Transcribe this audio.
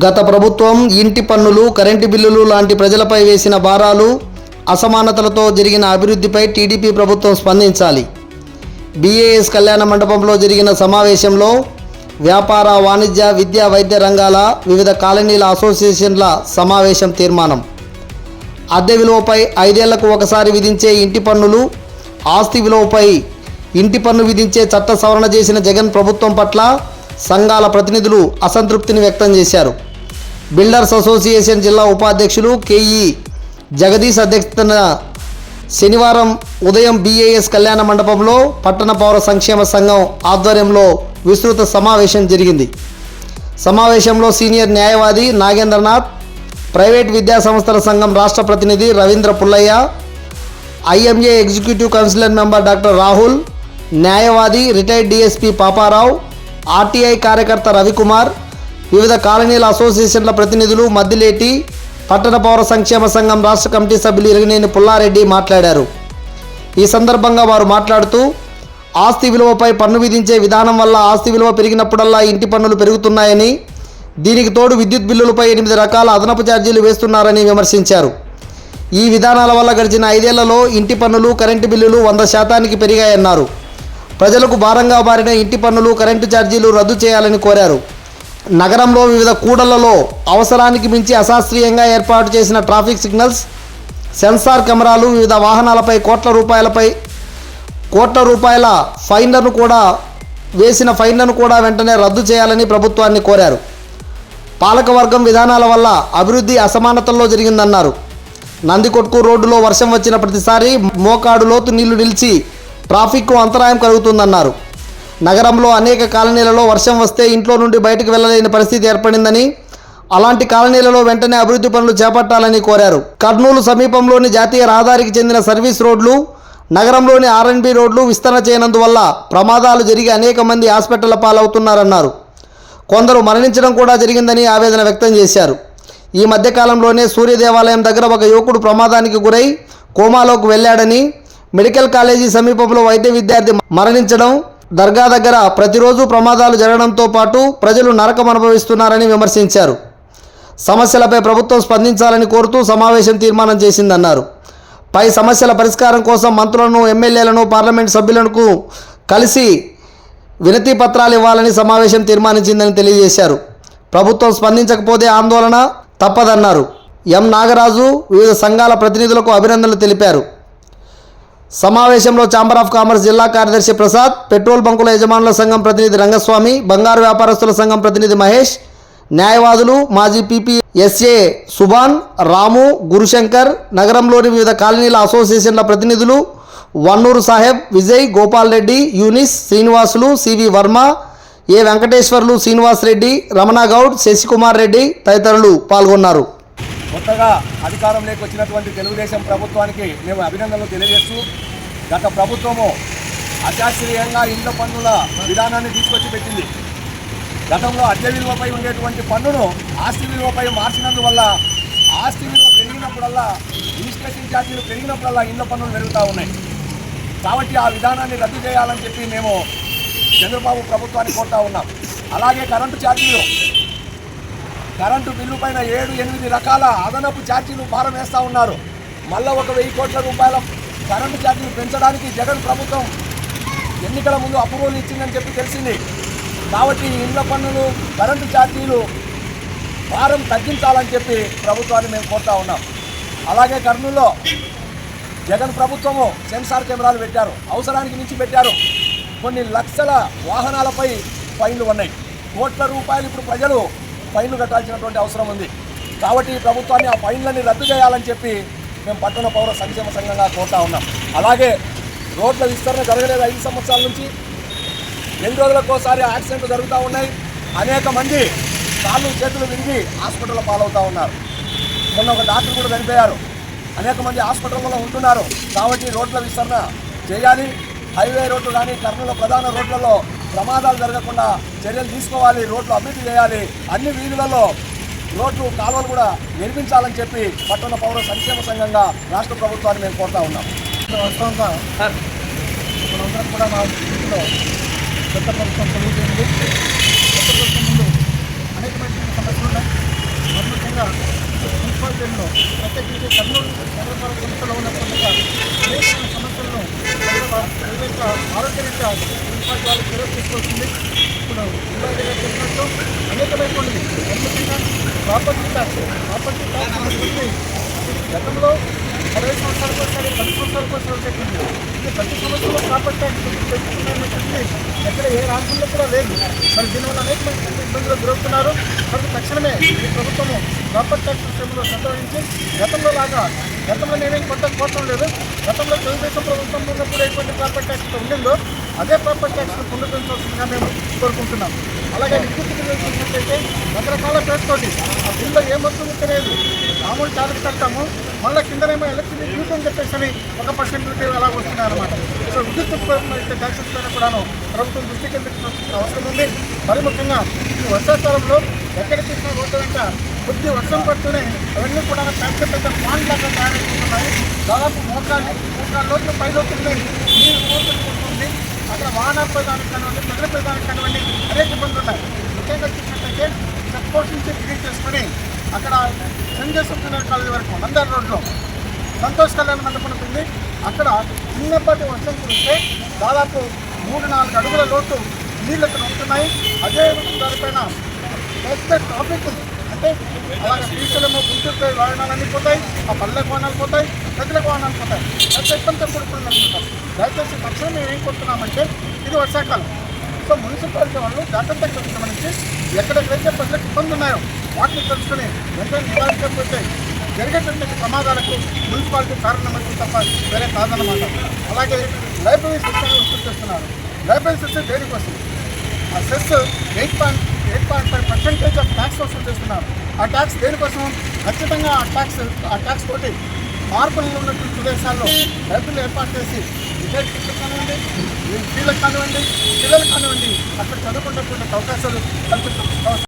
గత ప్రభుత్వం ఇంటి పన్నులు, కరెంటు బిల్లులు లాంటి ప్రజలపై వేసిన భారాలు, అసమానతలతో జరిగిన అభివృద్ధిపై టీడీపీ ప్రభుత్వం స్పందించాలి. బీఏఎస్ కళ్యాణ మండపంలో జరిగిన సమావేశంలో వ్యాపార, వాణిజ్య, విద్య, వైద్య రంగాల వివిధ కాలనీల అసోసియేషన్ల సమావేశం తీర్మానం. అద్దె విలువపై 5 ఏళ్లకు ఒకసారి విధించే ఇంటి పన్నులు, ఆస్తి విలువపై ఇంటి పన్ను విధించే చట్ట సవరణ చేసిన జగన్ ప్రభుత్వం పట్ల సంఘాల ప్రతినిధులు అసంతృప్తిని వ్యక్తం చేశారు. బిల్డర్స్ అసోసియేషన్ జిల్లా ఉపాధ్యక్షులు కేఈ జగదీష్ అధ్యక్షతన శనివారం ఉదయం బీఏఎస్ కళ్యాణ మండపంలో పట్టణ పౌర సంక్షేమ సంఘం ఆధ్వర్యంలో విస్తృత సమావేశం జరిగింది. సమావేశంలో సీనియర్ న్యాయవాది నాగేంద్రనాథ్, ప్రైవేట్ విద్యా సంస్థల సంఘం రాష్ట్ర ప్రతినిధి Ravindra Pullaiah, IMA executive councillor member doctor Rahul, న్యాయవాది రిటైర్డ్ డీఎస్పీ పాపారావు, ఆర్టీఐ కార్యకర్త రవికుమార్, వివిధ కాలనీల అసోసియేషన్ల ప్రతినిధులు మద్దిలేటి, పట్టణ పౌర సంక్షేమ సంఘం రాష్ట్ర కమిటీ సభ్యులు ఇరిగినేని పుల్లారెడ్డి మాట్లాడారు. ఈ సందర్భంగా వారు మాట్లాడుతూ, ఆస్తి విలువపై పన్ను విధించే విధానం వల్ల ఆస్తి విలువ పెరిగినప్పుడల్లా ఇంటి పన్నులు పెరుగుతున్నాయని, దీనికి తోడు విద్యుత్ బిల్లులపై 8 రకాల అదనపు ఛార్జీలు వేస్తున్నారని విమర్శించారు. ఈ విధానాల వల్ల గడిచిన 5 ఏళ్లలో ఇంటి పన్నులు, కరెంటు బిల్లులు 100% పెరిగాయన్నారు. ప్రజలకు భారంగా మారిన ఇంటి పన్నులు, కరెంటు ఛార్జీలు రద్దు చేయాలని కోరారు. నగరంలో వివిధ కూడళ్లలో అవసరానికి మించి అశాస్త్రీయంగా ఏర్పాటు చేసిన ట్రాఫిక్ సిగ్నల్స్, సెన్సార్ కెమెరాలు, వివిధ వాహనాలపై కోట్ల రూపాయల ఫైన్లను కూడా వెంటనే రద్దు చేయాలని ప్రభుత్వాన్ని కోరారు. పాలకవర్గం విధానాల వల్ల అభివృద్ధి అసమానతల్లో జరిగిందన్నారు. నందికొట్కు రోడ్డులో వర్షం వచ్చిన ప్రతిసారి మోకాడు లోతు నీళ్లు నిలిచి ట్రాఫిక్కు అంతరాయం కలుగుతుందన్నారు. నగరంలో అనేక కాలనీలలో వర్షం వస్తే ఇంట్లో నుండి బయటకు వెళ్ళలేని పరిస్థితి ఏర్పడిందని, అలాంటి కాలనీలలో వెంటనే అభివృద్ధి పనులు చేపట్టాలని కోరారు. కర్నూలు సమీపంలోని జాతీయ రహదారికి చెందిన సర్వీస్ రోడ్లు, నగరంలోని ఆర్ఎన్బి రోడ్లు విస్తరణ చేయనందువల్ల ప్రమాదాలు జరిగి అనేక మంది హాస్పిటళ్ల పాలవుతున్నారన్నారు. కొందరు మరణించడం కూడా జరిగిందని ఆవేదన వ్యక్తం చేశారు. ఈ మధ్యకాలంలోనే సూర్య దేవాలయం దగ్గర ఒక యువకుడు ప్రమాదానికి గురై కోమాలోకి వెళ్ళాడని, మెడికల్ కాలేజీ సమీపంలో వైద్య విద్యార్థి మరణించడం, దర్గా దగ్గర ప్రతిరోజు ప్రమాదాలు జరగడంతో పాటు ప్రజలు నరకం అనుభవిస్తున్నారని విమర్శించారు. సమస్యలపై ప్రభుత్వం స్పందించాలని కోరుతూ సమావేశం తీర్మానం చేసిందన్నారు. పై సమస్యల పరిష్కారం కోసం మంత్రులను, ఎమ్మెల్యేలను, పార్లమెంట్ సభ్యులను కలిసి వినతి పత్రాలు ఇవ్వాలని సమావేశం తీర్మానించిందని తెలియజేశారు. ప్రభుత్వం స్పందించకపోతే ఆందోళన తప్పదన్నారు. ఎం నాగరాజు వివిధ సంఘాల ప్రతినిధులకు అభినందనలు తెలిపారు. సమావేశంలో ఛాంబర్ ఆఫ్ కామర్స్ జిల్లా కార్యదర్శి ప్రసాద్, పెట్రోల్ బంకుల యజమానుల సంఘం ప్రతినిధి రంగస్వామి, బంగారు వ్యాపారస్తుల సంఘం ప్రతినిధి మహేష్, న్యాయవాదులు, మాజీ పీపీ ఎస్ఏ సుభాన్, రాము, గురుశంకర్, నగరంలోని వివిధ కాలనీల అసోసియేషన్ల ప్రతినిధులు వన్నూరు సాహెబ్, విజయ్, గోపాల్ రెడ్డి, యూనిస్, శ్రీనివాసులు, సివి వర్మ, ఏ వెంకటేశ్వర్లు, శ్రీనివాస్ రెడ్డి, రమణగౌడ్, శశికుమార్ రెడ్డి తదితరులు పాల్గొన్నారు. కొత్తగా అధికారంలోకి వచ్చినటువంటి తెలుగుదేశం ప్రభుత్వానికి మేము అభినందనలు తెలియజేస్తూ, గత ప్రభుత్వము అశాస్త్రీయంగా ఇండ్ల పన్నుల విధానాన్ని తీసుకొచ్చి పెట్టింది. గతంలో అద్దె విలువపై ఉండేటువంటి పన్నును ఆస్తి విలువపై మార్చినందువల్ల ఆస్తి విలువ పెరిగినప్పుడల్లా, రిజిస్ట్రేషన్ ఛార్జీలు పెరిగినప్పుడల్లా ఇండ్ల పన్నులు పెరుగుతూ ఉన్నాయి. కాబట్టి ఆ విధానాన్ని రద్దు చేయాలని చెప్పి మేము చంద్రబాబు ప్రభుత్వాన్ని కోరుతా ఉన్నాం. అలాగే కరెంటు ఛార్జీలు, కరెంటు బిల్లు పైన 7-8 రకాల అదనపు ఛార్జీలు భారం వేస్తూ ఉన్నారు. మళ్ళీ 1,000 కోట్ల రూపాయల కరెంటు ఛార్జీలు పెంచడానికి జగన్ ప్రభుత్వం ఎన్నికల ముందు అప్రూవల్ ఇచ్చిందని చెప్పి తెలిసింది. కాబట్టి ఇండ్ల పన్నులు, కరెంటు ఛార్జీలు భారం తగ్గించాలని చెప్పి ప్రభుత్వాన్ని మేము కోరుతా ఉన్నాం. అలాగే కర్నూలులో జగన్ ప్రభుత్వము సెన్సార్ కెమెరాలు పెట్టారు, అవసరానికి మించి పెట్టారు. కొన్ని లక్షల వాహనాలపై ఫైన్లు ఉన్నాయి. కోట్ల రూపాయలు ఇప్పుడు ప్రజలు ఫైన్లు కట్టాల్సినటువంటి అవసరం ఉంది. కాబట్టి ప్రభుత్వాన్ని ఆ ఫైన్లని రద్దు చేయాలని చెప్పి మేము పట్టణ పౌర సంక్షేమ సంఘంగా కోరుతా ఉన్నాం. అలాగే రోడ్ల విస్తరణ జరగలేదు 5 సంవత్సరాల నుంచి. 2 రోజులకోసారి యాక్సిడెంట్లు జరుగుతూ ఉన్నాయి. అనేక మంది కాళ్ళు చేతులు విరిగి హాస్పిటల్లో పాలవుతూ ఉన్నారు. మొన్న ఒక డాక్టర్ కూడా చనిపోయారు. అనేక మంది హాస్పిటల్లో ఉంటున్నారు. కాబట్టి రోడ్ల విస్తరణ చేయాలి. హైవే రోడ్లు కానీ కర్నూలు ప్రధాన రోడ్లలో ప్రమాదాలు జరగకుండా చర్యలు తీసుకోవాలి. రోడ్లు అభివృద్ధి చేయాలి. అన్ని వీధులలో రోడ్లు, కాలువలు కూడా నిర్మించాలని చెప్పి పట్టణ పౌర సంక్షేమ సంఘంగా రాష్ట్ర ప్రభుత్వాన్ని మేము కోరుతా ఉన్నాం. వాస్తవంగా మనందరం కూడా మా దృష్టిలో కొత్త ప్రభుత్వం తెలియజేయండి. కొత్త ప్రభుత్వం ముందు అనేకమైన సమస్యలు ఉన్నాయి. ముఖ్యంగా మున్సిపాలిటీల్లో ప్రత్యేకించి కర్నూలు నగరపాలక సంస్థలో ఉన్నటువంటి అనేక సమస్యలను ఏదైతే ఆరోగ్యరీత్యా మున్సిపాలిటీ వాళ్ళు చర్య తీసుకోవాల్సింది. ఇప్పుడు ఇందాక చెప్పినట్టు అనేకమైనటువంటి ముఖ్యంగా ప్రాపర్టీ ట్యాక్స్ అనేది గతంలో 60 సంవత్సరాలకు ఒకసారి 10 సంవత్సరాలకు ఒకసారి పెట్టింది. ఇది ప్రతి సంవత్సరంలో ప్రాపర్టీ ట్యాక్స్ పెట్టుకున్నటువంటి ఎక్కడ ఏ రాష్ట్రంలో కూడా లేదు. మరి దీనివల్ల అనేకమైన ఇబ్బందులు గురవుతున్నారు. కాబట్టి తక్షణమే ఈ ప్రభుత్వము ప్రాపర్టీ ట్యాక్స్ విషయంలో సంతోషించి గతంలో నేనేం కొత్త కోరడం లేదు. గతంలో తెలుగుదేశం ప్రభుత్వం ఉన్నప్పుడు ఎటువంటి ప్రాపర్టీ ట్యాక్స్ ఉండిందో అదే ప్రాపర్టీ ట్యాక్స్ను పునరుద్ధరించాల్సిందిగా మేము కోరుకుంటున్నాం. అలాగే విద్యుత్ బిల్లు చూసినట్లయితే రకరకాల పేరుతోటి ఆ బిల్లు ఏమొస్తుందో తెలియదు. మామూలు ఛార్జ్ కడతాము, మళ్ళీ కిందనేమో ఎలక్ట్రిసిటీ డ్యూటీ అని చెప్పేసి 1% డ్యూటీ అలా వస్తున్నాయి అన్నమాట. సో విద్యుత్ ట్యాక్సెస్ పైన కూడాను ప్రభుత్వం దృష్టి కేంద్రీకరించాల్సిన అవసరం ఉంది. మరి ముఖ్యంగా ఈ వర్షాకాలంలో ఎక్కడ చూసినా రోడ్డు వెంట కొద్ది వర్షం పడుతూనే అవన్నీ కూడా పెద్ద పెద్ద పాండ్ లాగా తయారైపోతున్నాయి. దాదాపు మోకాళ్ళు లోట్లు పైలోతున్నాయి, నీరు పోతుంది. అక్కడ వాహనాల ప్రధానికి కానివ్వండి, ప్రజల ప్రధానికి కానివ్వండి అనేక ఇబ్బందులు ఉన్నాయి. ముఖ్యంగా చూసినట్లయితే చెక్ పోస్ట్ నుంచి డిలీట్ చేసుకొని అక్కడ సెంట్ జోసెఫ్ కాలేజీ వరకు నంద్యాల రోడ్లో సంతోష్ కళ్యాణ మండపం ఉంటుంది. అక్కడ చిన్నపాటి వర్షం కురిస్తే దాదాపు 3-4 అడుగుల లోటు నీళ్ళు అక్కడ ఉంటున్నాయి. అదే దానిపైన పెద్ద ట్రాఫిక్ ఉంది. అంటే అలాగే శ్రీశైలము గుంటూరు వాహనాలన్నీ పోతాయి, ఆ పల్లెకు వాహనాలు పోతాయి, ప్రజలకు వాహనాలు పోతాయి. పెద్ద ఇబ్బంది కూడుకుని అనుకుంటాం. దయచేసి తక్షణం మేము ఏం కొడుతున్నామంటే ఇది వర్షాకాలం. సో మున్సిపాలిటీ వాళ్ళు జాగ్రత్తగా గమనించి ఎక్కడెక్కడైతే ప్రజలకు ఇబ్బంది ఉన్నాయో వాటిని తెలుసుకుని వెంటనే నివారించకపోతే జరిగేటువంటి ప్రమాదాలకు మున్సిపాలిటీ కారణమైంది తప్ప వేరే కాదన్నమాట. అలాగే లైబ్రరీ సిస్టమ్ వసూలు చేస్తున్నారు. లైబ్రరీ సిస్టమ్ దేనికోసం ఆ సెస్ 8.5% ఆఫ్ ట్యాక్స్ వసూలు చేస్తున్నారు. ఆ ట్యాక్స్ దేనికోసం? ఖచ్చితంగా ఆ ట్యాక్స్ తోటి మార్పులలో ఉన్నటువంటి ప్రదేశాల్లో లైబ్రరీలు ఏర్పాటు చేసి విద్యార్థులకు కానివ్వండి, స్త్రీలకు కానివ్వండి, పిల్లలకు కానివ్వండి అక్కడ చదువుకునేటువంటి అవకాశాలు కల్పిస్తాం.